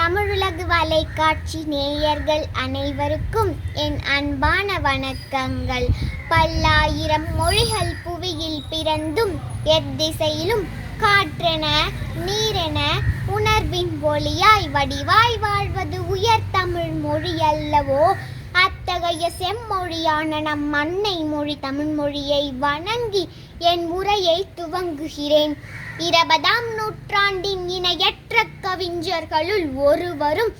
தமிழுலகு வலைக்காட்சி நேயர்கள் அனைவருக்கும் என் அன்பான வணக்கங்கள். பல்லாயிரம் மொழிகள் புவியில் பிறந்தும் எத்திசையிலும் காற்றென நீரென உணர்வின் ஒளியாய் வடிவாய் வாழ்வது உயர் தமிழ் மொழி அல்லவோ. அத்தகைய செம்மொழியான நம் அன்னை மொழி தமிழ் மொழியை வணங்கி என் உரையை துவங்குகிறேன். 20ஆம் நூற்றாண்டின் இணையற்ற கவிஞர்களுள் ஒருவரும்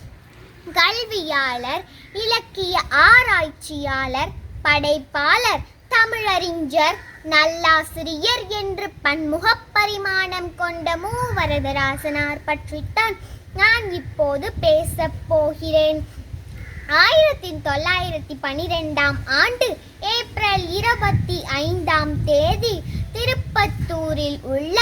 கல்வியாளர், இலக்கிய ஆராய்ச்சியாளர், படைப்பாளர், தமிழறிஞர், நல்லாசிரியர் என்று பன்முகப் பரிமாணம் கொண்ட வரதராசனார் பற்றித்தான் நான் இப்போது பேசப் போகிறேன். 1912ஆம் ஆண்டு ஏப்ரல் 25ஆம் தேதி திருப்பத்தூரில் உள்ள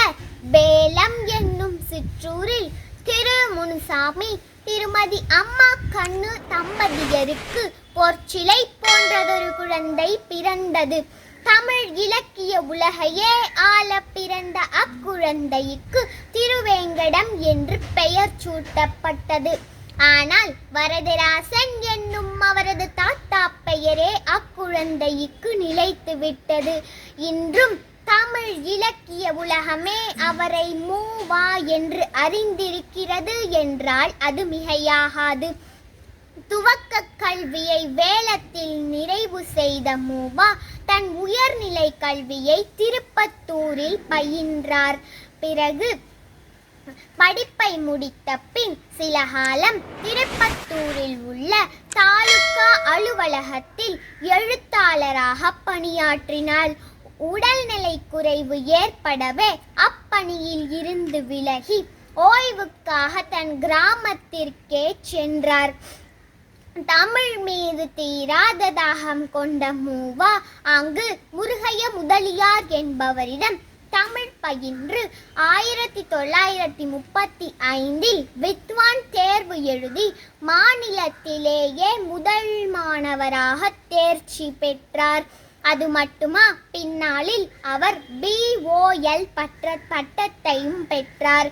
பேலம் என்னும் சிற்றூரில் திரு முனுசாமி திருமதி அம்மா கண்ணு தம்பதியருக்கு பொற்சிலை போன்றதொரு குழந்தை பிறந்தது. தமிழ் இலக்கிய உலகையே ஆள பிறந்த அக்குழந்தைக்கு திருவேங்கடம் என்று பெயர் சூட்டப்பட்டது. ஆனால் வரதராசன் என்னும் அவரது தாத்தா பெயரே அக்குழந்தைக்கு நிலைத்துவிட்டது. இன்றும் தமிழ் இலக்கிய உலகமே அவரை மூவா என்று அறிந்திருக்கிறது என்றால் அது மிகையாகாது. துவக்க கல்வியை வேலத்தில் நிறைவு செய்த மூவா தன் உயர்நிலை கல்வியை திருப்பத்தூரில் பயின்றார். பிறகு படிப்பை முடித்த பின் சில காலம் திருப்பத்தூரில் உள்ள தாலுகா அலுவலகத்தில் எழுத்தாளராக பணியாற்றினார். உடல்நிலை குறைவு ஏற்படவே அப்பணியில் இருந்து விலகி ஓய்வுக்காக தன் கிராமத்திற்கே சென்றார். தமிழ் மீது தீராத தாகம் கொண்ட மூவா அங்கு முருகைய முதலியார் என்பவரிடம் தமிழ் பயின்று 1935இல் வித்வான் தேர்வு எழுதி மாநிலத்திலேயே முதல் மாணவராக தேர்ச்சி பெற்றார். அது மட்டுமா, பின்னாளில் அவர் BOL பட்டத்தையும் பெற்றார்.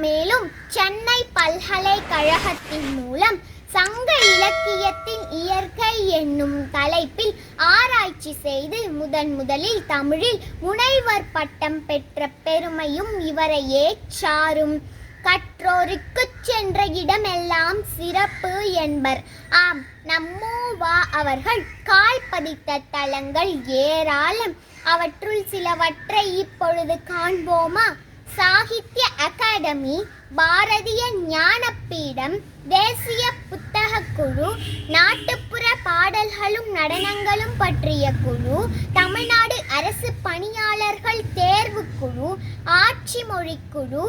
மேலும் சென்னை பல்கலைக்கழகத்தின் மூலம் சங்க இலக்கியத்தின் இயற்கை என்னும் தலைப்பில் ஆராய்ச்சி செய்து முதலில் தமிழில் முனைவர் பட்டம் பெற்ற பெருமையும் இவரையே சாரும். கற்றோருக்கு சென்ற இடமெல்லாம் சிறப்பு என்பர். ஆம், நம்மூவா அவர்கள் கால் பதித்த தலங்கள் ஏராளம். அவற்றுள் சிலவற்றை இப்பொழுது காண்போமா? சாகித்ய அகாடமி, பாரதிய ஞானபீடம், தேசிய புத்தக குழு, நாட்டுப்புற பாடல்களும் நடனங்களும் பற்றிய குழு, தமிழ்நாடு அரசு பணியாளர்கள் தேர்வு குழு, ஆட்சி மொழி குழு,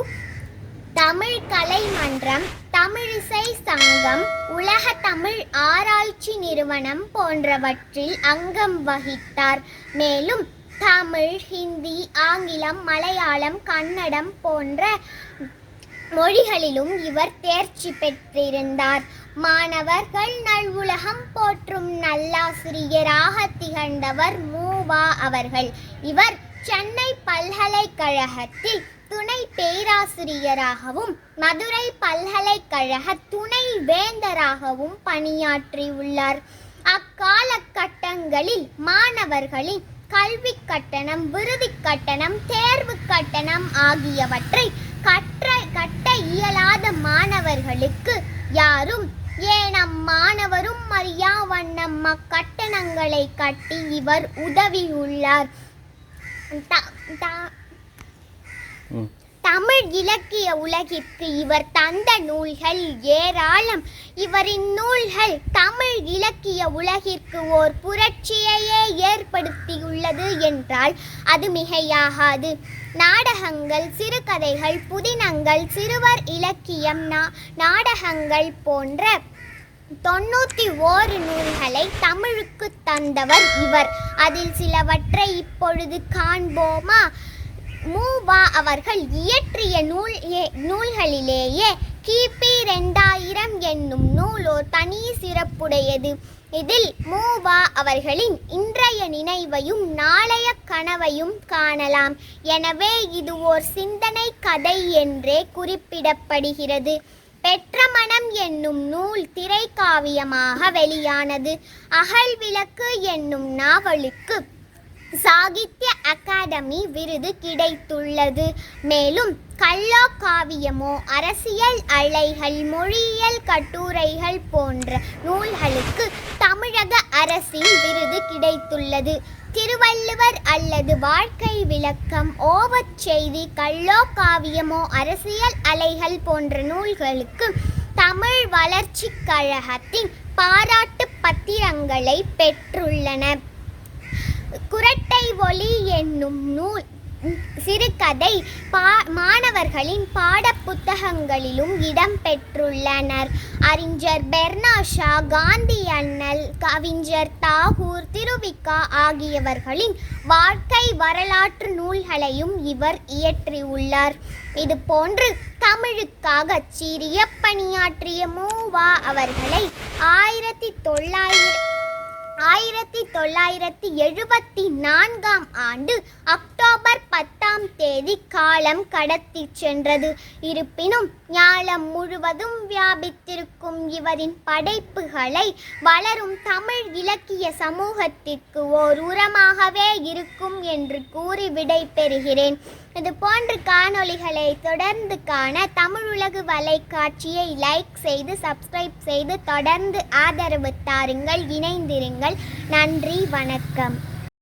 தமிழ் கலை மன்றம், தமிழிசை சங்கம், உலக தமிழ் ஆராய்ச்சி நிறுவனம் போன்றவற்றில் அங்கம் வகித்தார். மேலும் தமிழ், ஹிந்தி, ஆங்கிலம், மலையாளம், கன்னடம் போன்ற மொழிகளிலும் இவர் தேர்ச்சி பெற்றிருந்தார். மாணவர்கள் நல்வுலகம் போற்றும் நல்லாசிரியராக திகழ்ந்தவர் மூவா அவர்கள். இவர் சென்னை பல்கலைக்கழகத்தில் துணை பேராசிரியராகவும் மதுரை பல்கலைக்கழக துணை வேந்தராகவும் பணியாற்றியுள்ளார். அக்காலகட்டங்களில் மாணவர்களின் கல்வி கட்டணம், விருதி கட்டணம், தேர்வு கட்டணம் ஆகியவற்றை கட்ட இயலாத மாணவர்களுக்கு யாரும் ஏனம் மாணவரும் அறியா வண்ணம் அக்கட்டணங்களை கட்டி இவர் உதவியுள்ளார். தமிழ் இலக்கிய உலகிற்கு இவர் தந்த நூல்கள் ஏராளம். இவரின் நூல்கள் தமிழ் இலக்கிய உலகிற்கு ஓர் புரட்சியையே ஏற்படுத்தியுள்ளது என்றால் அது மிகையாகாது. நாடகங்கள், சிறுகதைகள், புதினங்கள், சிறுவர் இலக்கியம், நாடகங்கள் போன்ற 91 நூல்களை தமிழுக்கு தந்தவர் இவர். அதில் சிலவற்றை இப்பொழுது காண்போமா? மூவா அவர்கள் இயற்றிய நூல்களிலேயே கிபி 2000 என்னும் நூலோர் தனி சிறப்புடையது. இதில் மூவா அவர்களின் இன்றைய நினைவையும் நாளைய கனவையும் காணலாம். எனவே இது ஓர் சிந்தனை கதை என்றே குறிப்பிடப்படுகிறது. பெற்ற மனம் என்னும் நூல் திரைக்காவியமாக வெளியானது. அகல் விளக்கு என்னும் நாவலுக்கு சாகித்ய அகாடமி விருது கிடைத்துள்ளது. மேலும் கல்லா காவியமோ, அரசியல் அலைகள், மொழியியல் கட்டுரைகள் போன்ற நூல்களுக்கு தமிழக அரசின் விருது கிடைத்துள்ளது. திருவள்ளுவர் அல்லது வாழ்க்கை விளக்கம், ஓவச் செய்தி, கல்லா காவியமோ, அரசியல் அலைகள் போன்ற நூல்களுக்கு தமிழ் வளர்ச்சிக் கழகத்தின் பாராட்டு பத்திரங்களை பெற்றுள்ளன. குறட்டை ஒலி என்னும் நூல் சிறுகதை மாணவர்களின் பாடப்புத்தகங்களிலும் இடம்பெற்றுள்ளனர். அறிஞர் பெர்னாஷா, காந்தி அண்ணல், கவிஞர் தாகூர், திருவிக்கா ஆகியவர்களின் வாழ்க்கை வரலாற்று நூல்களையும் இவர் இயற்றியுள்ளார். இதுபோன்று தமிழுக்காக சிறிய பணியாற்றிய மூவா அவர்களை 1974 ஆண்டு அக்டோபர் 10 காலம் கடத்தி சென்றது. இருப்பினும் ஞாலம் முழுவதும் வியாபித்திருக்கும் இவரின் படைப்புகளை வளரும் தமிழ் இலக்கிய சமூகத்திற்கு ஓர் உரமாகவே இருக்கும் என்று கூறி விடை பெறுகிறேன். இது போன்ற காணொளிகளை தொடர்ந்து காண தமிழுலகு வலைக்காட்சியை லைக் செய்து, சப்ஸ்கிரைப் செய்து தொடர்ந்து ஆதரவு தாருங்கள். இணைந்திருங்கள். நன்றி, வணக்கம்.